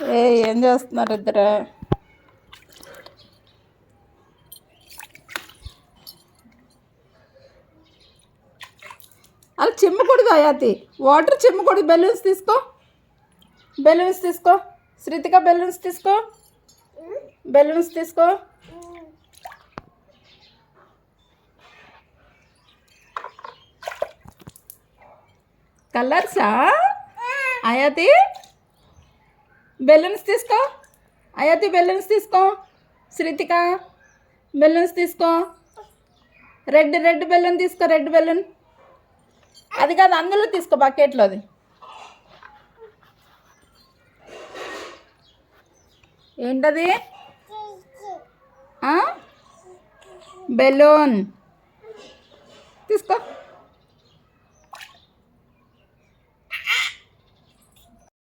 ఏం చేస్తున్నారు ఇద్దరు? అలా చిమ్మకూడదు అయాతి, వాటర్ చిమ్మకూడదు. బెలూన్స్ తీసుకో, బెలూన్స్ తీసుకో. శ్రీతిక బెలూన్స్ తీసుకో, బెలూన్స్ తీసుకో. కలర్సా అయాతి? బెలూన్స్ తీసుకో అయాతి, బెలూన్స్ తీసుకో. శ్రీతిక బెలూన్స్ తీసుకో. రెడ్ రెడ్ బెలూన్ తీసుకో, రెడ్ బెలూన్. అది కాదు, అందులో తీసుకో, బకెట్లోది. ఏంటది? బెలూన్.